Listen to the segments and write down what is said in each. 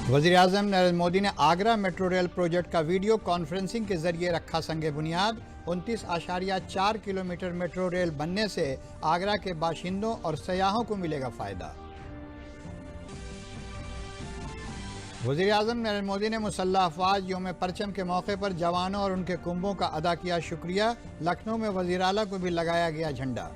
वज़ीर-ए-आज़म नरेंद्र मोदी ने Agra metro rail project का वीडियो कॉन्फ्रेंसिंग के जरिए रखा संग बुनियाद। 29.4 किलोमीटर मेट्रो रेल बनने से आगरा के बाशिंदों और सयाहों को मिलेगा फ़ायदा। वज़ीर-ए-आज़म नरेंद्र मोदी ने मुसल्लह अफ़वाज यौम परचम के मौके पर जवानों और उनके कुंभों का अदा किया शुक्रिया। लखनऊ में वज़ीर आला को भी लगाया गया झंडा।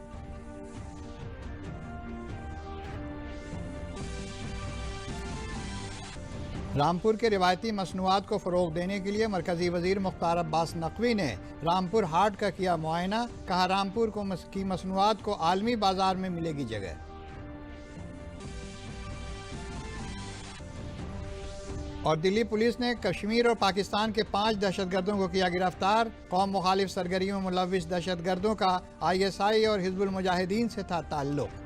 रामपुर के रिवायती मसनूआत को फ़रोग़ देने के लिए मरकज़ी वज़ीर मुख्तार अब्बास नकवी ने रामपुर हाट का किया मुआयना। कहा, रामपुर की मसनूआत को आलमी बाज़ार में मिलेगी जगह। और दिल्ली पुलिस ने कश्मीर और पाकिस्तान के 5 दहशतगर्दों को किया गिरफ्तार। कौम मुखालिफ सरगर्मियों में मुलव्विस दहशतगर्दों का ISI और हिज़्बुल मुजाहिदीन से था ताल्लुक़।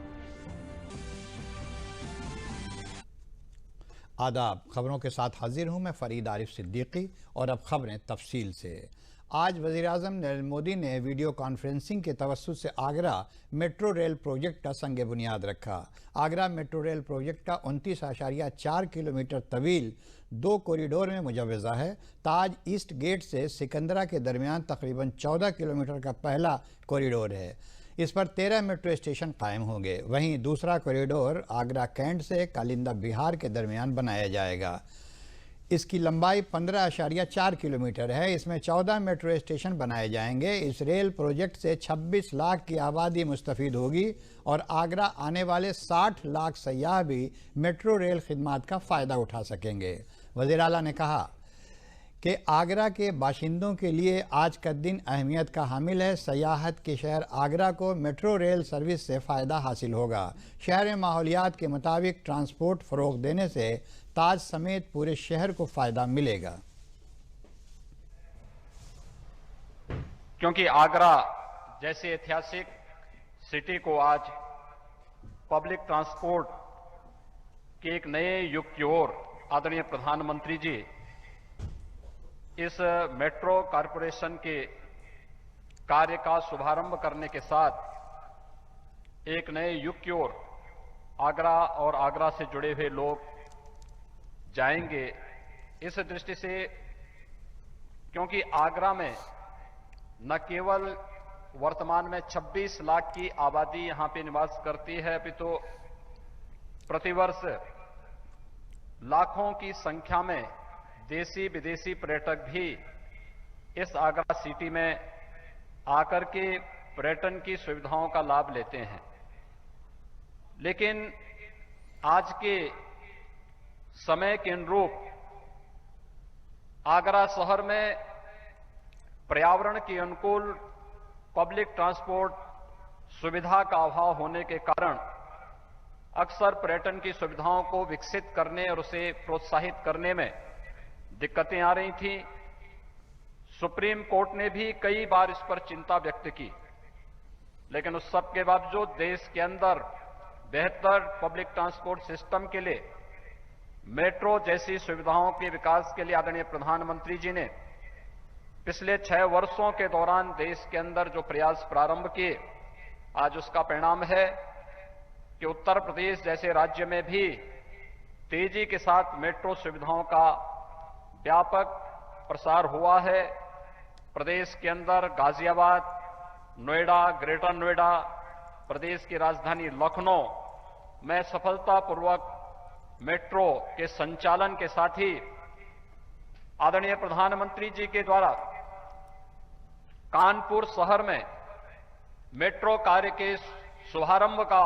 आदाब, खबरों के साथ हाजिर हूँ मैं फ़रीद आरिफ सिद्दीकी और अब खबरें तफसील से। आज वज़ीर-ए-आज़म नरेंद्र मोदी ने वीडियो कॉन्फ्रेंसिंग के तवस्सुत से आगरा मेट्रो रेल प्रोजेक्ट का संग बुनियाद रखा। आगरा मेट्रो रेल प्रोजेक्ट का 29.4 किलोमीटर तवील 2 कॉरिडोर में मुजव्वज़ा है। ताज ईस्ट गेट से सिकंदरा के दरमियान तकरीबन 14 किलोमीटर का पहला कॉरिडोर है। इस पर 13 मेट्रो स्टेशन कायम होंगे। वहीं दूसरा कॉरिडोर आगरा कैंट से कालिंदा बिहार के दरमियान बनाया जाएगा। इसकी लंबाई 15.4 किलोमीटर है। इसमें 14 मेट्रो स्टेशन बनाए जाएंगे। इस रेल प्रोजेक्ट से 26 लाख की आबादी मुस्तफ़ीद होगी और आगरा आने वाले 60 लाख सयाह भी मेट्रो रेल खिदमात का फ़ायदा उठा सकेंगे। वज़ीर आला ने कहा कि आगरा के बाशिंदों के लिए आज का दिन अहमियत का हामिल है। सयाहत के शहर आगरा को मेट्रो रेल सर्विस से फ़ायदा हासिल होगा। शहर में माहौलियात के मुताबिक ट्रांसपोर्ट फ़रोग़ देने से ताज समेत पूरे शहर को फ़ायदा मिलेगा। क्योंकि आगरा जैसे ऐतिहासिक सिटी को आज पब्लिक ट्रांसपोर्ट के एक नए युग की ओर आदरणीय प्रधानमंत्री जी इस मेट्रो कॉरपोरेशन के कार्य का शुभारंभ करने के साथ एक नए युग की ओर आगरा और आगरा से जुड़े हुए लोग जाएंगे। इस दृष्टि से क्योंकि आगरा में न केवल वर्तमान में 26 लाख की आबादी यहां पे निवास करती है, अपितु प्रतिवर्ष लाखों की संख्या में देसी विदेशी पर्यटक भी इस आगरा सिटी में आकर के पर्यटन की सुविधाओं का लाभ लेते हैं। लेकिन आज के समय के अनुरूप आगरा शहर में पर्यावरण के अनुकूल पब्लिक ट्रांसपोर्ट सुविधा का अभाव होने के कारण अक्सर पर्यटन की सुविधाओं को विकसित करने और उसे प्रोत्साहित करने में दिक्कतें आ रही थी। सुप्रीम कोर्ट ने भी कई बार इस पर चिंता व्यक्त की, लेकिन उस सब के बावजूद देश के अंदर बेहतर पब्लिक ट्रांसपोर्ट सिस्टम के लिए मेट्रो जैसी सुविधाओं के विकास के लिए आदरणीय प्रधानमंत्री जी ने पिछले 6 वर्षों के दौरान देश के अंदर जो प्रयास प्रारंभ किए, आज उसका परिणाम है कि उत्तर प्रदेश जैसे राज्य में भी तेजी के साथ मेट्रो सुविधाओं का व्यापक प्रसार हुआ है। प्रदेश के अंदर गाजियाबाद, नोएडा, ग्रेटर नोएडा, प्रदेश की राजधानी लखनऊ में सफलतापूर्वक मेट्रो के संचालन के साथ ही आदरणीय प्रधानमंत्री जी के द्वारा कानपुर शहर में मेट्रो कार्य के शुभारंभ का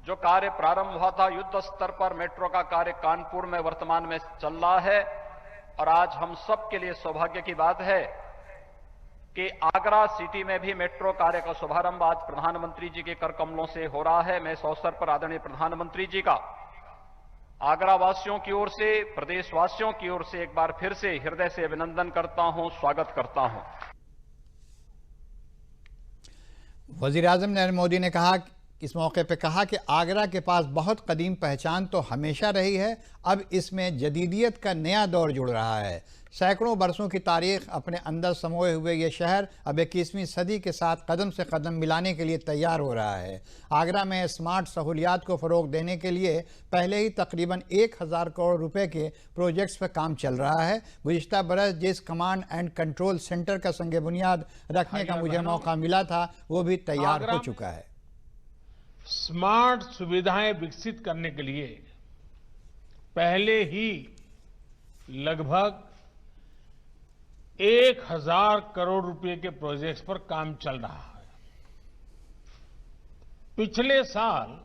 जो कार्य प्रारंभ हुआ था, युद्ध स्तर पर मेट्रो का कार्य कानपुर में वर्तमान में चल रहा है। और आज हम सब के लिए सौभाग्य की बात है कि आगरा सिटी में भी मेट्रो कार्य का शुभारंभ आज प्रधानमंत्री जी के कर कमलों से हो रहा है। मैं इस अवसर पर आदरणीय प्रधानमंत्री जी का आगरा वासियों की ओर से, प्रदेशवासियों की ओर से एक बार फिर से हृदय से अभिनंदन करता हूं, स्वागत करता हूं। वज़ीर-ए-आज़म नरेंद्र मोदी ने कहा इस मौके पर कहा कि आगरा के पास बहुत कदीम पहचान तो हमेशा रही है, अब इसमें जदीदियत का नया दौर जुड़ रहा है। सैकड़ों बरसों की तारीख अपने अंदर समोए हुए ये शहर अब 21वीं सदी के साथ कदम से कदम मिलाने के लिए तैयार हो रहा है। आगरा में स्मार्ट सहूलियात को फ़रोग देने के लिए पहले ही तकरीबन 1000 करोड़ रुपए के प्रोजेक्ट्स पर काम चल रहा है। गुज़िश्ता बरस जिस कमांड एंड कंट्रोल सेंटर का संग बुनियाद रखने का मुझे मौका मिला था, वो भी तैयार हो चुका है। स्मार्ट सुविधाएं विकसित करने के लिए पहले ही लगभग 1000 करोड़ रुपए के प्रोजेक्ट्स पर काम चल रहा है। पिछले साल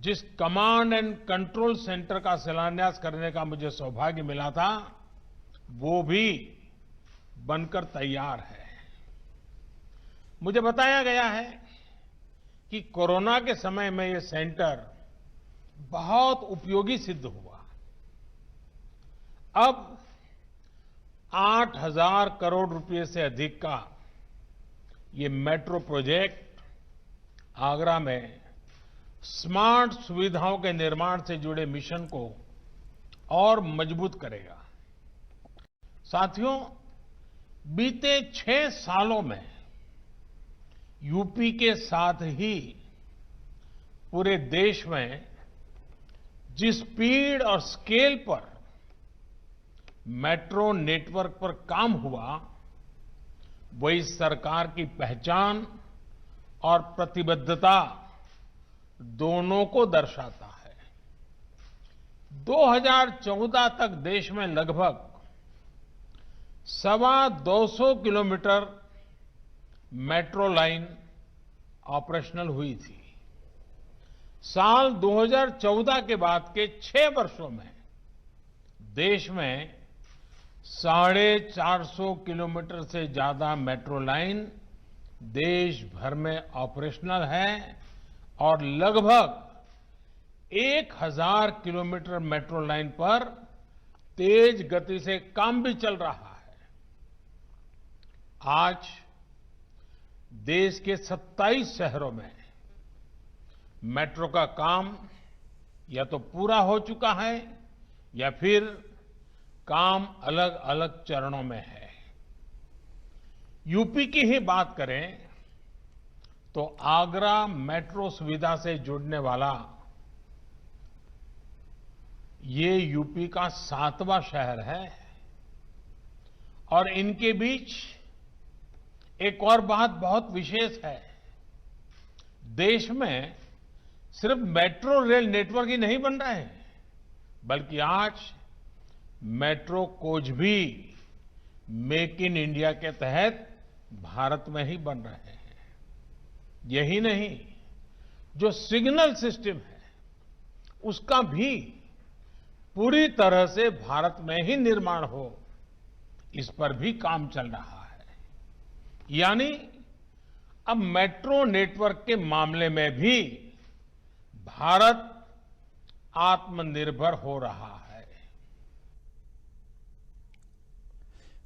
जिस कमांड एंड कंट्रोल सेंटर का शिलान्यास करने का मुझे सौभाग्य मिला था, वो भी बनकर तैयार है। मुझे बताया गया है कि कोरोना के समय में ये सेंटर बहुत उपयोगी सिद्ध हुआ। अब 8000 करोड़ रुपए से अधिक का ये मेट्रो प्रोजेक्ट आगरा में स्मार्ट सुविधाओं के निर्माण से जुड़े मिशन को और मजबूत करेगा। साथियों, बीते 6 सालों में यूपी के साथ ही पूरे देश में जिस स्पीड और स्केल पर मेट्रो नेटवर्क पर काम हुआ, वो इस सरकार की पहचान और प्रतिबद्धता दोनों को दर्शाता है। 2014 तक देश में लगभग 225 किलोमीटर मेट्रो लाइन ऑपरेशनल हुई थी। साल 2014 के बाद के 6 वर्षों में देश में 450 किलोमीटर से ज्यादा मेट्रो लाइन देश भर में ऑपरेशनल है और लगभग 1000 किलोमीटर मेट्रो लाइन पर तेज गति से काम भी चल रहा है। आज देश के 27 शहरों में मेट्रो का काम या तो पूरा हो चुका है या फिर काम अलग अलग चरणों में है। यूपी की ही बात करें तो आगरा मेट्रो सुविधा से जुड़ने वाला ये यूपी का 7वां शहर है। और इनके बीच एक और बात बहुत विशेष है। देश में सिर्फ मेट्रो रेल नेटवर्क ही नहीं बन रहे हैं, बल्कि आज मेट्रो कोच भी मेक इन इंडिया के तहत भारत में ही बन रहे हैं। यही नहीं, जो सिग्नल सिस्टम है उसका भी पूरी तरह से भारत में ही निर्माण हो, इस पर भी काम चल रहा है। यानी अब मेट्रो नेटवर्क के मामले में भी भारत आत्मनिर्भर हो रहा है।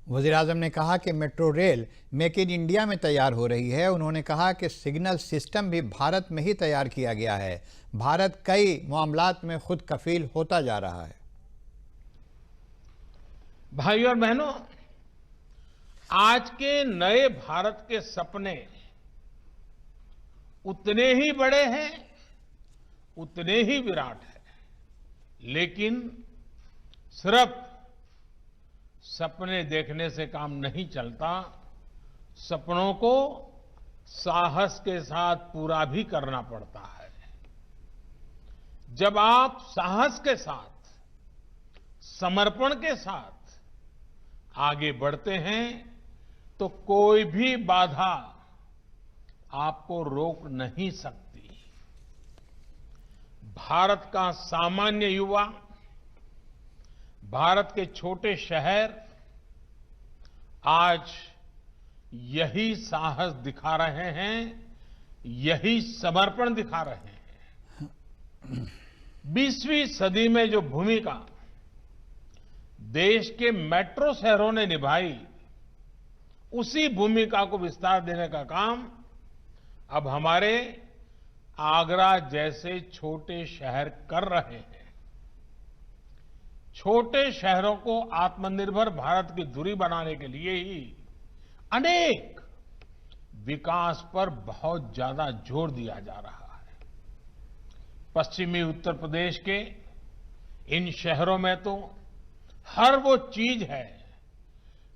वज़ीर-ए-आज़म ने कहा कि metro rail make in India में तैयार हो रही है। उन्होंने कहा कि सिग्नल सिस्टम भी भारत में ही तैयार किया गया है। भारत कई मामलात में खुद कफील होता जा रहा है। भाई और बहनों, आज के नए भारत के सपने उतने ही बड़े हैं, उतने ही विराट हैं, लेकिन सिर्फ सपने देखने से काम नहीं चलता, सपनों को साहस के साथ पूरा भी करना पड़ता है। जब आप साहस के साथ, समर्पण के साथ आगे बढ़ते हैं तो कोई भी बाधा आपको रोक नहीं सकती। भारत का सामान्य युवा, भारत के छोटे शहर आज यही साहस दिखा रहे हैं, यही समर्पण दिखा रहे हैं। 20वीं सदी में जो भूमिका देश के मेट्रो शहरों ने निभाई, उसी भूमिका को विस्तार देने का काम अब हमारे आगरा जैसे छोटे शहर कर रहे हैं। छोटे शहरों को आत्मनिर्भर भारत की धुरी बनाने के लिए ही अनेक विकास पर बहुत ज्यादा जोर दिया जा रहा है। पश्चिमी उत्तर प्रदेश के इन शहरों में तो हर वो चीज है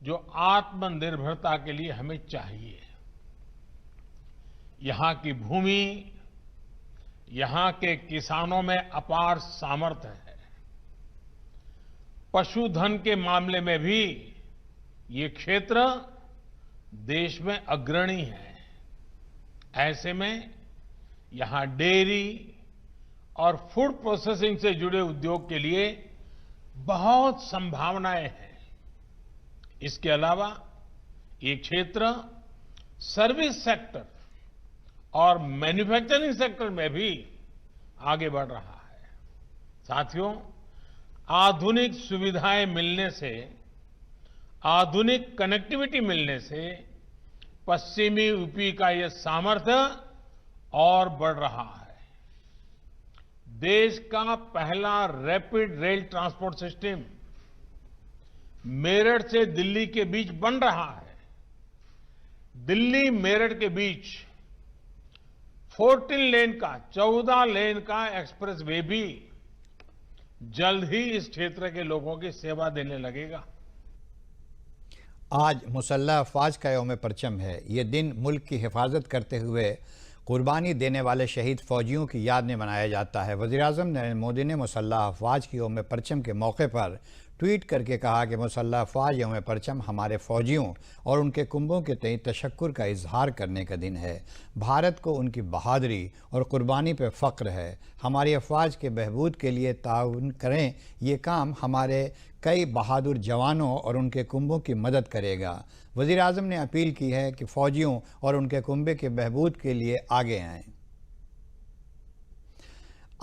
जो आत्मनिर्भरता के लिए हमें चाहिए। यहां की भूमि, यहां के किसानों में अपार सामर्थ्य है। पशुधन के मामले में भी ये क्षेत्र देश में अग्रणी है। ऐसे में यहां डेयरी और फूड प्रोसेसिंग से जुड़े उद्योग के लिए बहुत संभावनाएं हैं। इसके अलावा ये क्षेत्र सर्विस सेक्टर और मैन्युफैक्चरिंग सेक्टर में भी आगे बढ़ रहा है। साथियों, आधुनिक सुविधाएं मिलने से, आधुनिक कनेक्टिविटी मिलने से पश्चिमी यूपी का यह सामर्थ्य और बढ़ रहा है। देश का पहला rapid rail transport system Meerut से दिल्ली के बीच बन रहा है। दिल्ली मेरठ के बीच 14 लेन का एक्सप्रेस वे भी जल्द ही इस क्षेत्र के लोगों की सेवा देने लगेगा। आज मुसल्लह अफवाज का यौम परचम है। ये दिन मुल्क की हिफाजत करते हुए कुर्बानी देने वाले शहीद फौजियों की याद में मनाया जाता है। वज़ीर-ए-आज़म नरेंद्र मोदी ने मुसल्लह अफवाज की यौम परचम के मौके पर ट्वीट करके कहा कि मुसल्लह अफवाज यौम परचम हमारे फौजियों और उनके कुंभों के तय तशक्कुर का इजहार करने का दिन है। भारत को उनकी बहादुरी और कुर्बानी पर फ़ख्र है। हमारी अफवाज के बहबूद के लिए ताउन करें। ये काम हमारे कई बहादुर जवानों और उनके कुंभों की मदद करेगा। वज़ीर-ए-आज़म ने अपील की है कि फ़ौजियों और उनके कुंभे के बहबूद के लिए आगे आएँ।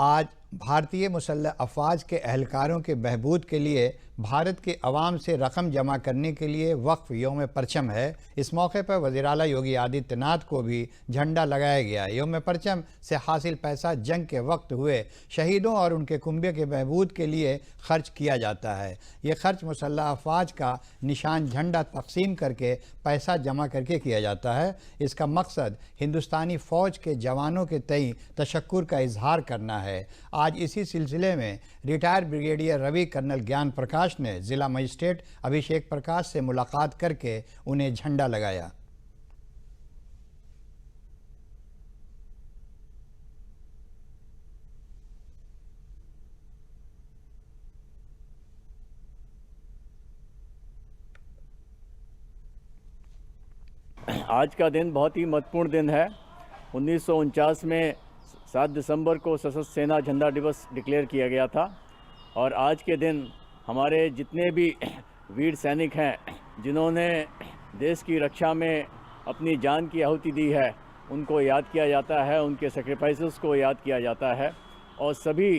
आज भारतीय मुसल्लह अफवाज के एहलकारों के बहबूद के लिए भारत के अवाम से रकम जमा करने के लिए वक्फ यौम परचम है। इस मौके पर वज़ीर आला योगी आदित्यनाथ को भी झंडा लगाया गया। यौम परचम से हासिल पैसा जंग के वक्त हुए शहीदों और उनके कुंबे के बहबूद के लिए खर्च किया जाता है। ये खर्च मुसल्लह अफवाज का निशान झंडा तकसीम करके पैसा जमा करके किया जाता है। इसका मकसद हिंदुस्तानी फ़ौज के जवानों के तय तशक्कुर का इजहार करना है। आज इसी सिलसिले में रिटायर्ड ब्रिगेडियर रवि कर्नल ज्ञान प्रकाश ने जिला मजिस्ट्रेट अभिषेक प्रकाश से मुलाकात करके उन्हें झंडा लगाया। आज का दिन बहुत ही महत्वपूर्ण दिन है। 1949 में 7 दिसंबर को सशस्त्र सेना झंडा दिवस डिक्लेयर किया गया था और आज के दिन हमारे जितने भी वीर सैनिक हैं जिन्होंने देश की रक्षा में अपनी जान की आहुति दी है उनको याद किया जाता है, उनके सेक्रीफाइसेस को याद किया जाता है और सभी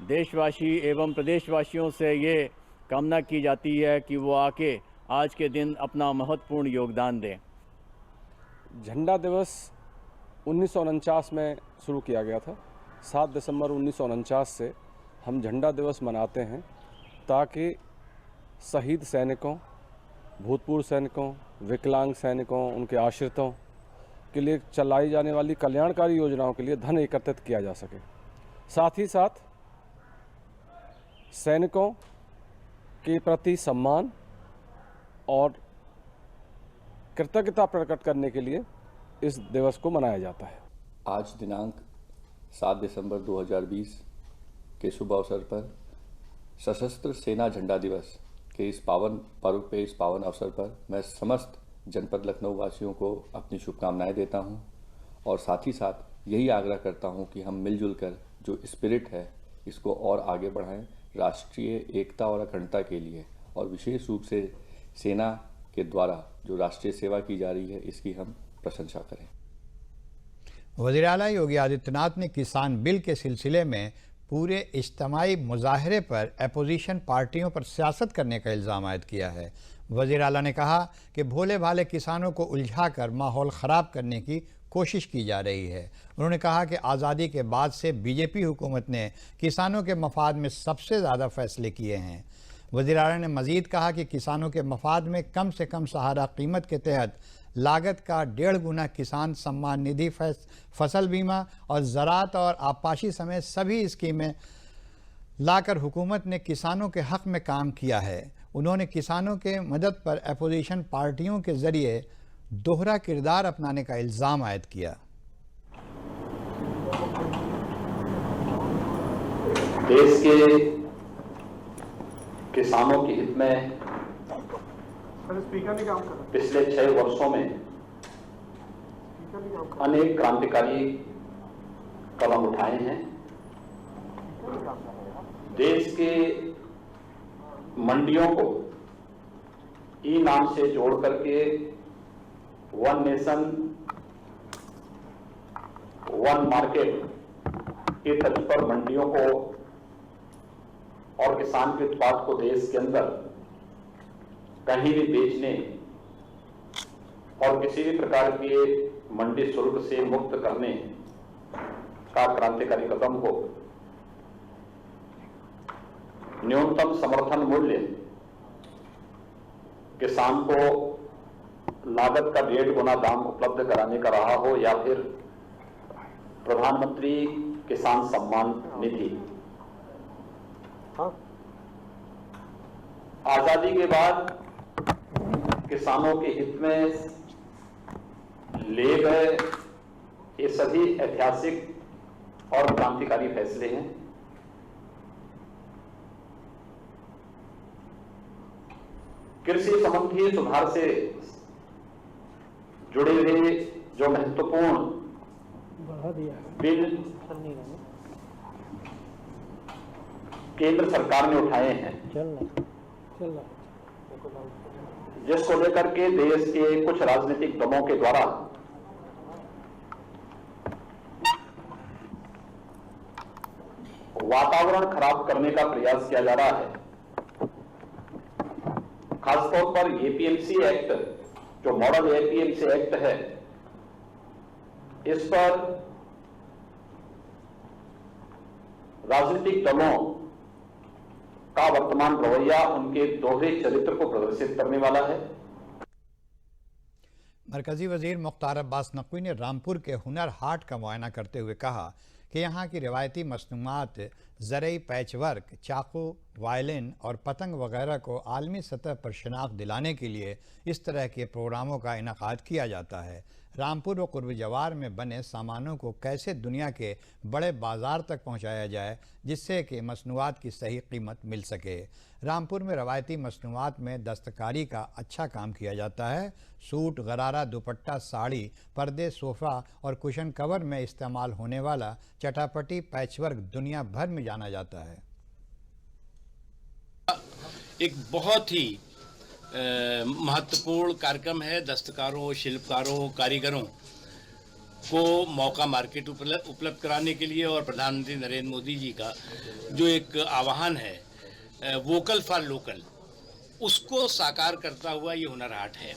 देशवासी एवं प्रदेशवासियों से ये कामना की जाती है कि वो आके आज के दिन अपना महत्वपूर्ण योगदान दें। झंडा दिवस 1949 में शुरू किया गया था। 7 दिसंबर 1949 से हम झंडा दिवस मनाते हैं ताकि शहीद सैनिकों, भूतपूर्व सैनिकों, विकलांग सैनिकों, उनके आश्रितों के लिए चलाई जाने वाली कल्याणकारी योजनाओं के लिए धन एकत्रित किया जा सके। साथ ही साथ सैनिकों के प्रति सम्मान और कृतज्ञता प्रकट करने के लिए इस दिवस को मनाया जाता है। आज दिनांक 7 दिसंबर 2020 के शुभ अवसर पर सशस्त्र सेना झंडा दिवस के इस पावन पर्व पे, इस पावन अवसर पर मैं समस्त जनपद लखनऊ वासियों को अपनी शुभकामनाएं देता हूं और साथ ही साथ यही आग्रह करता हूं कि हम मिलजुल कर जो स्पिरिट है इसको और आगे बढ़ाएं राष्ट्रीय एकता और अखंडता के लिए, और विशेष रूप से सेना के द्वारा जो राष्ट्रीय सेवा की जा रही है इसकी हम प्रशंसा करें। वज़ीर आला योगी आदित्यनाथ ने किसान बिल के सिलसिले में पूरे इज्तिमाई मुजाहरे पर अपोजिशन पार्टियों पर सियासत करने का इल्ज़ाम आयद किया है। वज़ीर आला ने कहा कि भोले भाले किसानों को उलझाकर माहौल ख़राब करने की कोशिश की जा रही है। उन्होंने कहा कि आज़ादी के बाद से बीजेपी हुकूमत ने किसानों के मफाद में सबसे ज़्यादा फैसले किए हैं। वज़ीर आला ने मज़ीद कहा कि किसानों के मफाद में कम से कम सहारा कीमत के तहत लागत का 1.5 गुना किसान सम्मान निधि, फसल बीमा और ज़राअत और आबपाशी समेत सभी स्कीमें लाकर हुकूमत ने किसानों के हक़ में काम किया है। उन्होंने किसानों के मदद पर अपोजिशन पार्टियों के ज़रिए दोहरा किरदार अपनाने का इल्ज़ाम आयद किया। देश के किसानों के हित में पिछले 6 वर्षों में अनेक क्रांतिकारी कदम उठाए हैं। देश के मंडियों को ई नाम से जोड़ करके वन नेशन वन मार्केट के तर्ज पर मंडियों को और किसान के उत्पाद को देश के अंदर कहीं भी बेचने और किसी भी प्रकार के मंडी शुल्क से मुक्त करने का क्रांतिकारी कदम हो। न्यूनतम समर्थन मूल्य किसान को लागत का 1.5 गुना दाम उपलब्ध कराने का रहा हो या फिर प्रधानमंत्री किसान सम्मान निधि। आजादी के बाद किसानों के हित में लिए गए ये सभी ऐतिहासिक और क्रांतिकारी फैसले हैं। कृषि संबंधी सुधार से जुड़े हुए जो महत्वपूर्ण बिल केंद्र सरकार ने उठाए हैं, जिसको लेकर के देश के कुछ राजनीतिक दलों के द्वारा वातावरण खराब करने का प्रयास किया जा रहा है। खासतौर पर एपीएमसी एक्ट, जो मॉडल एपीएमसी एक्ट है, इस पर राजनीतिक दलों का वर्तमान रवैया उनके दोहरे चरित्र को प्रदर्शित करने वाला है। मरकजी वजीर मुख्तार अब्बास नकवी ने रामपुर के हुनर हाट का मुआयना करते हुए कहा कि यहाँ की रिवायती मसनूआत, ज़रई पैचवर्क, चाकू, वायलिन और पतंग वगैरह को आलमी सतह पर शनाख्त दिलाने के लिए इस तरह के प्रोग्रामों का इनेकाद किया जाता है। रामपुर व कुर्ब जवार में बने सामानों को कैसे दुनिया के बड़े बाज़ार तक पहुँचाया जाए जिससे कि मसनूआत की सही कीमत मिल सके। रामपुर में रवायती मसनूआत में दस्तकारी का अच्छा काम किया जाता है। सूट, गरारा, दुपट्टा, साड़ी, पर्दे, सोफ़ा और कुशन कवर में इस्तेमाल होने वाला चटापटी पैचवर्क दुनिया भर में जाना जाता है। एक बहुत ही महत्वपूर्ण कार्यक्रम है। दस्तकारों, शिल्पकारों, कारीगरों को मौका मार्केट उपलब्ध कराने के लिए और प्रधानमंत्री नरेंद्र मोदी जी का जो एक आह्वान है वोकल फॉर लोकल, उसको साकार करता हुआ ये हुनर हाट है।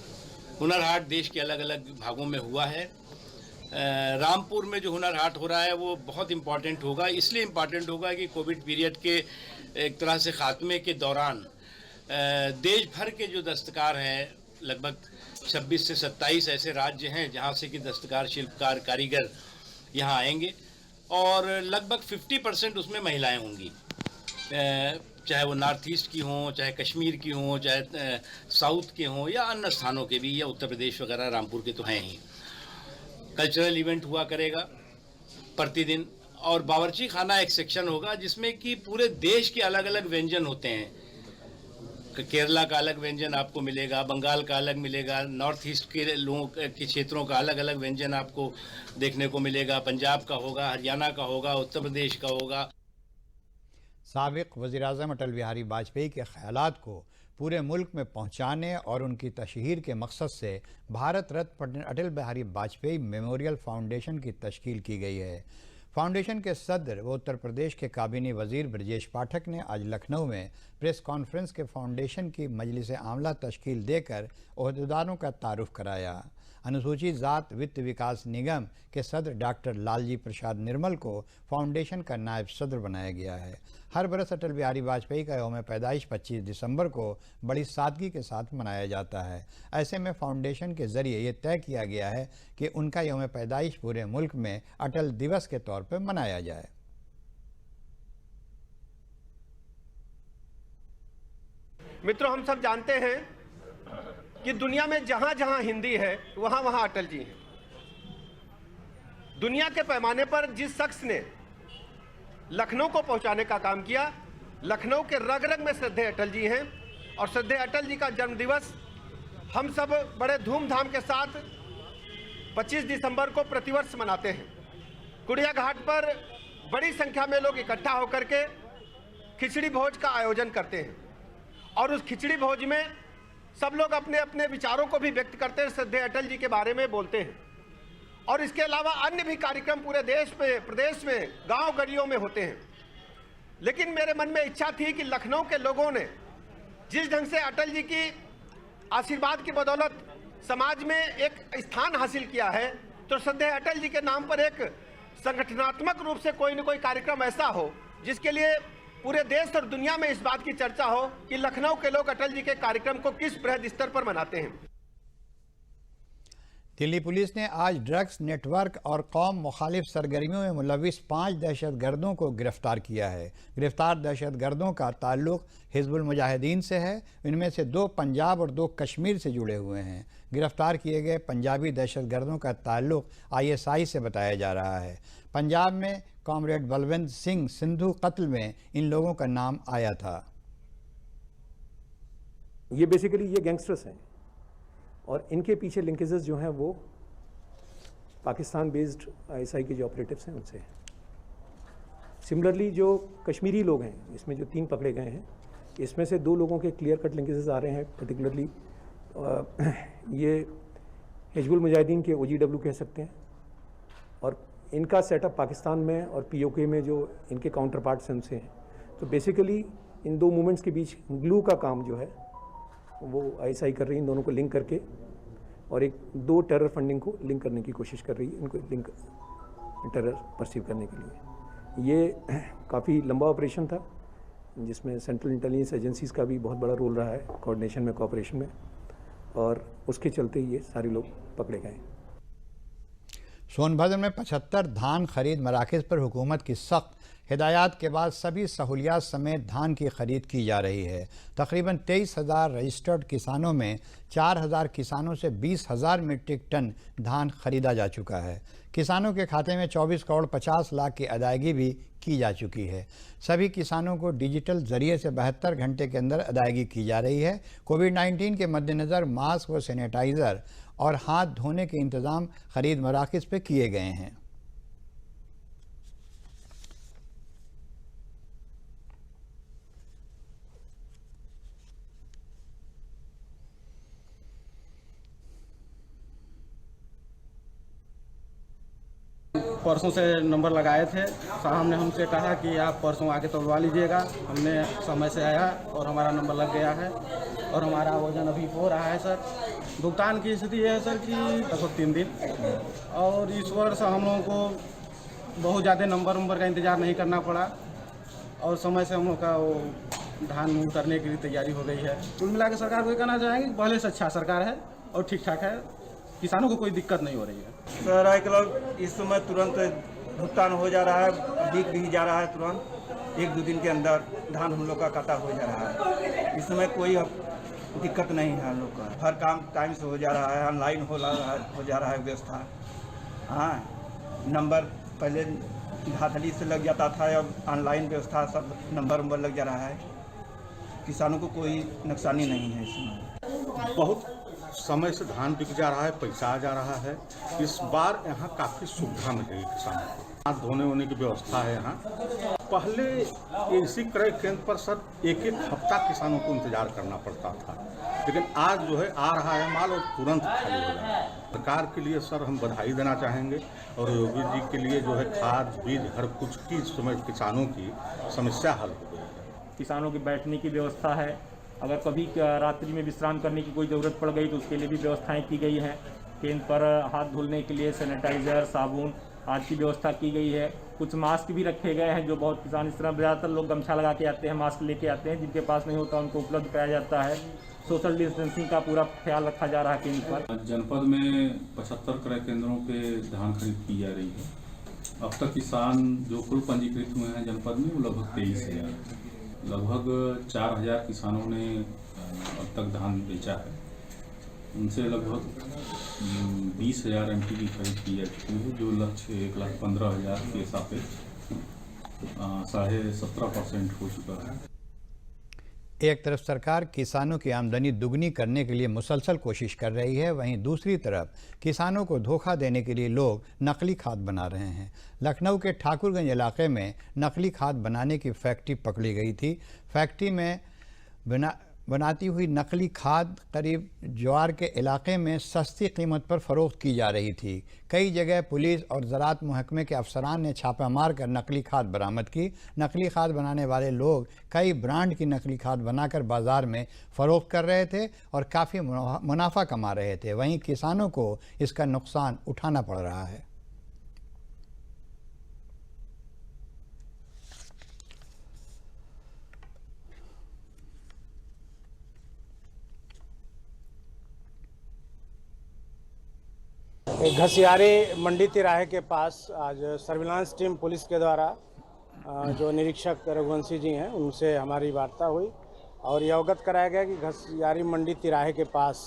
हुनर हाट देश के अलग अलग भागों में हुआ है। रामपुर में जो हुनर हाट हो रहा है वो बहुत इम्पॉर्टेंट होगा। इसलिए इम्पॉर्टेंट होगा कि कोविड पीरियड के एक तरह से खात्मे के दौरान देश भर के जो दस्तकार हैं, लगभग 26 से 27 ऐसे राज्य हैं जहां से कि दस्तकार, शिल्पकार, कारीगर यहां आएंगे और लगभग 50% उसमें महिलाएं होंगी, चाहे वो नॉर्थ ईस्ट की हों, चाहे कश्मीर की हों, चाहे साउथ के हों या अन्य स्थानों के भी, या उत्तर प्रदेश वगैरह रामपुर के तो हैं ही। कल्चरल इवेंट हुआ करेगा प्रतिदिन और बावर्ची खाना एक सेक्शन होगा जिसमें कि पूरे देश के अलग अलग व्यंजन होते हैं। केरला का अलग व्यंजन आपको मिलेगा, बंगाल का अलग मिलेगा, नॉर्थ ईस्ट के लोगों के क्षेत्रों का अलग अलग व्यंजन आपको देखने को मिलेगा, पंजाब का होगा, हरियाणा का होगा, उत्तर प्रदेश का होगा। साबिक़ वज़ीर-ए-आज़म अटल बिहारी वाजपेयी के ख़यालात को पूरे मुल्क में पहुँचाने और उनकी तशहीर के मकसद से भारत रत्न पंडित अटल बिहारी वाजपेयी मेमोरियल फाउंडेशन की तश्कील की गई है। फाउंडेशन के सदर व उत्तर प्रदेश के काबीनी वज़ीर ब्रजेश पाठक ने आज लखनऊ में प्रेस कॉन्फ्रेंस के फाउंडेशन की मजलिस आमला तश्कील देकर ओहदेदारों का तारुफ कराया। अनुसूचित जात वित्त विकास निगम के सदर डॉक्टर लालजी प्रसाद निर्मल को फाउंडेशन का नायब सदर बनाया गया है। हर बरस अटल बिहारी वाजपेयी का यौम पैदाइश 25 दिसंबर को बड़ी सादगी के साथ मनाया जाता है। ऐसे में फाउंडेशन के जरिए ये तय किया गया है कि उनका यौम पैदाइश पूरे मुल्क में अटल दिवस के तौर पर मनाया जाए। मित्रों, हम सब जानते हैं कि दुनिया में जहां जहां हिंदी है वहां वहां अटल जी हैं। दुनिया के पैमाने पर जिस शख्स ने लखनऊ को पहुंचाने का काम किया, लखनऊ के रग रग में श्रद्धेय अटल जी हैं। और श्रद्धेय अटल जी का जन्मदिवस हम सब बड़े धूमधाम के साथ 25 दिसंबर को प्रतिवर्ष मनाते हैं। कुड़िया घाट पर बड़ी संख्या में लोग इकट्ठा होकर के खिचड़ी भोज का आयोजन करते हैं और उस खिचड़ी भोज में सब लोग अपने अपने विचारों को भी व्यक्त करते हैं, श्रद्धेय अटल जी के बारे में बोलते हैं। और इसके अलावा अन्य भी कार्यक्रम पूरे देश में, प्रदेश में, गांव गलियों में होते हैं। लेकिन मेरे मन में इच्छा थी कि लखनऊ के लोगों ने जिस ढंग से अटल जी की आशीर्वाद की बदौलत समाज में एक स्थान हासिल किया है, तो श्रद्धेय अटल जी के नाम पर एक संगठनात्मक रूप से कोई न कोई कार्यक्रम ऐसा हो जिसके लिए पूरे देश और दुनिया में इस बात की चर्चा हो कि लखनऊ के लोग अटल जी के कार्यक्रम को किस बृहद स्तर पर मनाते हैं। दिल्ली पुलिस ने आज ड्रग्स नेटवर्क और कौम मुखालिफ सरगर्मियों में मुलविस 5 दहशतगर्दों को गिरफ्तार किया है। गिरफ्तार दहशतगर्दों का ताल्लुक हिजबुल मुजाहिदीन से है। इनमें से 2 पंजाब और 2 कश्मीर से जुड़े हुए हैं। गिरफ्तार किए गए पंजाबी दहशतगर्दों का ताल्लुक ISI से बताया जा रहा है। पंजाब में कॉमरेड बलवंत सिंह सिंधु कत्ल में इन लोगों का नाम आया था। ये बेसिकली ये गैंगस्टर्स हैं और इनके पीछे लिंकेजेस जो हैं वो पाकिस्तान बेस्ड ISI के जो ऑपरेटिव्स हैं उनसे। सिमिलरली जो कश्मीरी लोग हैं, इसमें जो 3 पकड़े गए हैं, इसमें से 2 लोगों के क्लियर कट लिंकेजेस आ रहे हैं। पर्टिकुलरली ये हिजबुल मुजाहिदीन के OGW कह सकते हैं और इनका सेटअप पाकिस्तान में और POK में जो इनके काउंटर पार्ट्स हैं उनसे हैं। तो बेसिकली इन 2 मूवमेंट्स के बीच ग्लू का काम जो है वो ISI कर रही है, इन दोनों को लिंक करके, और 2 टेरर फंडिंग को लिंक करने की कोशिश कर रही है, इनको लिंक टेरर परसीव करने के लिए। ये काफ़ी लंबा ऑपरेशन था जिसमें सेंट्रल इंटेलिजेंस एजेंसीज़ का भी बहुत बड़ा रोल रहा है कोऑर्डिनेशन में, कोऑपरेशन में, और उसके चलते ये सारे लोग पकड़े गए। सोनभद्र में 75 धान खरीद मराकज़ पर हुकूमत की सख्त हिदायत के बाद सभी सहूलियात समेत धान की खरीद की जा रही है। तकरीबन 23,000 रजिस्टर्ड किसानों में 4,000 किसानों से 20,000 मीट्रिक टन धान खरीदा जा चुका है। किसानों के खाते में 24 करोड़ 50 लाख की अदायगी भी की जा चुकी है। सभी किसानों को डिजिटल जरिए से 72 घंटे के अंदर अदायगी की जा रही है। कोविड-19 के मद्देनज़र मास्क व सैनिटाइज़र और हाथ धोने के इंतज़ाम खरीद मराकज़ पर किए गए हैं। परसों से नंबर लगाए थे, साहब ने हमसे कहा कि आप परसों आके तोड़वा लीजिएगा। हमने समय से आया और हमारा नंबर लग गया है और हमारा वजन अभी हो रहा है सर। भुगतान की स्थिति यह है सर कि लगभग 3 दिन, और इस वर्ष हम लोगों को बहुत ज़्यादा नंबर का इंतज़ार नहीं करना पड़ा और समय से हम लोग का वो धान उतरने की तैयारी हो गई है। कुल मिला के सरकार को ये कहना चाहेंगे कि पहले से अच्छा सरकार है और ठीक ठाक है, किसानों को कोई दिक्कत नहीं हो रही है। सर आजकल इस समय तुरंत भुगतान हो जा रहा है, बिक भी जा रहा है तुरंत, 1-2 दिन के अंदर धान हम लोग का कटा हो जा रहा है। इस समय कोई दिक्कत नहीं है हम लोग का, हर काम टाइम से हो जा रहा है, ऑनलाइन हो जा रहा है व्यवस्था। हाँ, नंबर पहले धातली से लग जाता था, अब ऑनलाइन व्यवस्था सब नंबर लग जा रहा है। किसानों को कोई नुकसानी नहीं है इसमें। बहुत समय से धान बिक जा रहा है, पैसा आ जा रहा है। इस बार यहाँ काफ़ी सुविधा मिलेगी किसानों को। हाथ धोने होने की व्यवस्था है यहाँ। पहले इसी क्रय केंद्र पर सर 1-1 हफ्ता किसानों को इंतजार करना पड़ता था, लेकिन आज जो है आ रहा है माल और तुरंत खाली हो रहा है। सरकार के लिए सर हम बधाई देना चाहेंगे और योगी जी के लिए जो है खाद बीज हर कुछ की इस समय किसानों की समस्या हल हो गई है। किसानों की बैठने की व्यवस्था है, अगर कभी रात्रि में विश्राम करने की कोई ज़रूरत पड़ गई तो उसके लिए भी व्यवस्थाएं की गई हैं। केंद्र पर हाथ धुलने के लिए सैनिटाइजर, साबुन आदि की व्यवस्था की गई है। कुछ मास्क भी रखे गए हैं जो बहुत किसान, इस तरह ज़्यादातर लोग गमछा लगा के आते हैं, मास्क लेके आते हैं, जिनके पास नहीं होता उनको उपलब्ध कराया जाता है। सोशल डिस्टेंसिंग का पूरा ख्याल रखा जा रहा है केंद्र पर। जनपद में 75 क्रय केंद्रों पे धान खरीद की जा रही है। अब तक किसान जो कुल पंजीकृत हुए हैं जनपद में वो लगभग 23,000, लगभग 4,000 किसानों ने अब तक धान बेचा है। उनसे लगभग 20,000 MT की खरीद की जा चुकी है, जो लक्ष्य 1,15,000 के सापेक्ष 17.5% हो चुका है। एक तरफ सरकार किसानों की आमदनी दुगनी करने के लिए मुसलसल कोशिश कर रही है, वहीं दूसरी तरफ किसानों को धोखा देने के लिए लोग नकली खाद बना रहे हैं। लखनऊ के ठाकुरगंज इलाके में नकली खाद बनाने की फैक्ट्री पकड़ी गई थी। फैक्ट्री में बनाती हुई नकली खाद करीब ज्वार के इलाके में सस्ती कीमत पर फरोख्त की जा रही थी। कई जगह पुलिस और ज़राअत महकमे के अफसरान ने छापा मार कर नकली खाद बरामद की। नकली खाद बनाने वाले लोग कई ब्रांड की नकली खाद बनाकर बाज़ार में फ़रोख्त कर रहे थे और काफ़ी मुनाफा कमा रहे थे। वहीं किसानों को इसका नुकसान उठाना पड़ रहा है। घसियारी मंडी तिराहे के पास आज सर्विलांस टीम पुलिस के द्वारा जो निरीक्षक रघुवंशी जी हैं उनसे हमारी वार्ता हुई और ये अवगत कराया गया कि घसियारी मंडी तिराहे के पास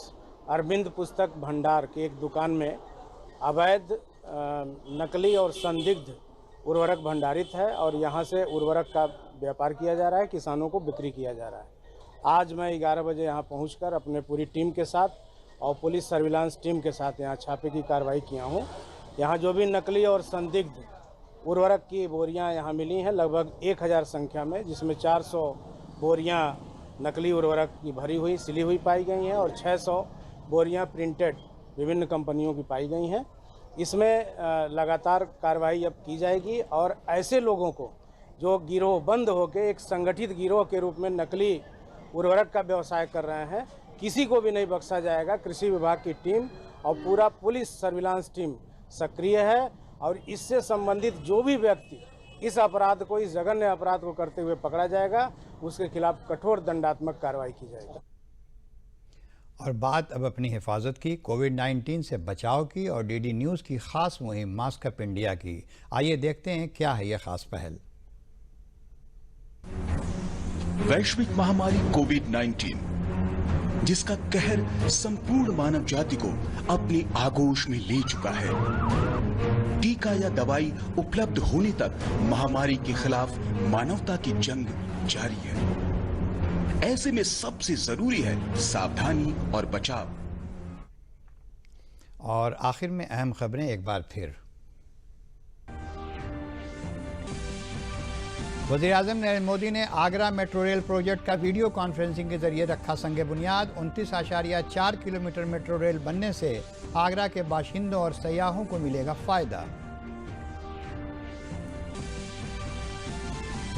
अरविंद पुस्तक भंडार की एक दुकान में अवैध नकली और संदिग्ध उर्वरक भंडारित है और यहाँ से उर्वरक का व्यापार किया जा रहा है, किसानों को बिक्री किया जा रहा है। आज मैं 11 बजे यहाँ पहुँचकर अपने पूरी टीम के साथ और पुलिस सर्विलांस टीम के साथ यहाँ छापे की कार्रवाई किया हूँ। यहाँ जो भी नकली और संदिग्ध उर्वरक की बोरियाँ यहाँ मिली हैं लगभग 1000 संख्या में, जिसमें 400 बोरियाँ नकली उर्वरक की भरी हुई सिली हुई पाई गई हैं और 600 बोरियाँ प्रिंटेड विभिन्न कंपनियों की पाई गई हैं। इसमें लगातार कार्रवाई अब की जाएगी और ऐसे लोगों को जो गिरोहबंद होकर एक संगठित गिरोह के रूप में नकली उर्वरक का व्यवसाय कर रहे हैं, किसी को भी नहीं बख्शा जाएगा। कृषि विभाग की टीम और पूरा पुलिस सर्विलांस टीम सक्रिय है और इससे संबंधित जो भी व्यक्ति इस अपराध को, इस जघन्य अपराध को करते हुए पकड़ा जाएगा, उसके खिलाफ कठोर दंडात्मक कार्रवाई की जाएगी। और बात अब अपनी हिफाजत की, कोविड-19 से बचाव की और डीडी न्यूज़ की खास मुहिम मास्क अप इंडिया की। आइए देखते हैं क्या है यह खास पहल। वैश्विक महामारी कोविड-19 जिसका कहर संपूर्ण मानव जाति को अपनी आगोश में ले चुका है। टीका या दवाई उपलब्ध होने तक महामारी के खिलाफ मानवता की जंग जारी है। ऐसे में सबसे जरूरी है सावधानी और बचाव। और आखिर में अहम खबरें एक बार फिर। वज़ीर-ए-आज़म नरेंद्र मोदी ने आगरा मेट्रो रेल प्रोजेक्ट का वीडियो कॉन्फ्रेंसिंग के जरिए रखा संग बुनियाद। 29.4 किलोमीटर मेट्रो रेल बनने से आगरा के बाशिंदों और सयाहों को मिलेगा फ़ायदा।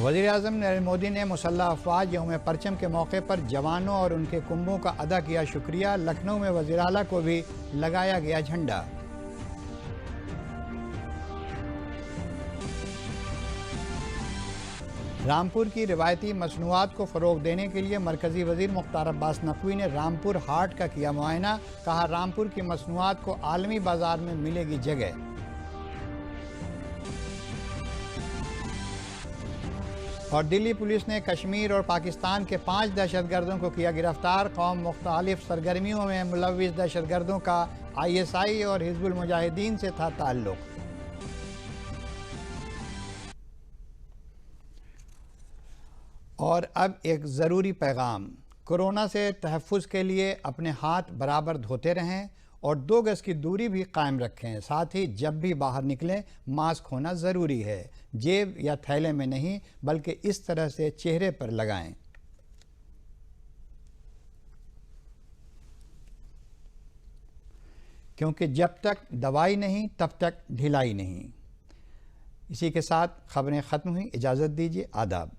वज़ीर-ए-आज़म नरेंद्र मोदी ने मुसल्लह अफ़वाज यौम परचम के मौके पर जवानों और उनके कुंभों का अदा किया शुक्रिया। लखनऊ में वज़ीर आला को भी लगाया गया झंडा। रामपुर की रिवायती मसनूआत को फ़रोग़ देने के लिए मरकज़ी वज़ीर मुख्तार अब्बास नकवी ने रामपुर हाट का किया मुआयना। कहा, रामपुर की मसनूआत को आलमी बाज़ार में मिलेगी जगह। और दिल्ली पुलिस ने कश्मीर और पाकिस्तान के 5 दहशतगर्दों को किया गिरफ्तार। कौम मुख्तलिफ सरगर्मियों में मुलव्विस दहशतगर्दों का ISI और हिज़्बुल मुजाहिदीन से था ताल्लुक़। और अब एक ज़रूरी पैगाम, कोरोना से तहफ़्फ़ुज़ के लिए अपने हाथ बराबर धोते रहें और 2 गज़ की दूरी भी कायम रखें। साथ ही जब भी बाहर निकलें मास्क होना ज़रूरी है। जेब या थैले में नहीं बल्कि इस तरह से चेहरे पर लगाएं। क्योंकि जब तक दवाई नहीं तब तक ढिलाई नहीं। इसी के साथ खबरें ख़त्म हुई। इजाज़त दीजिए। आदाब।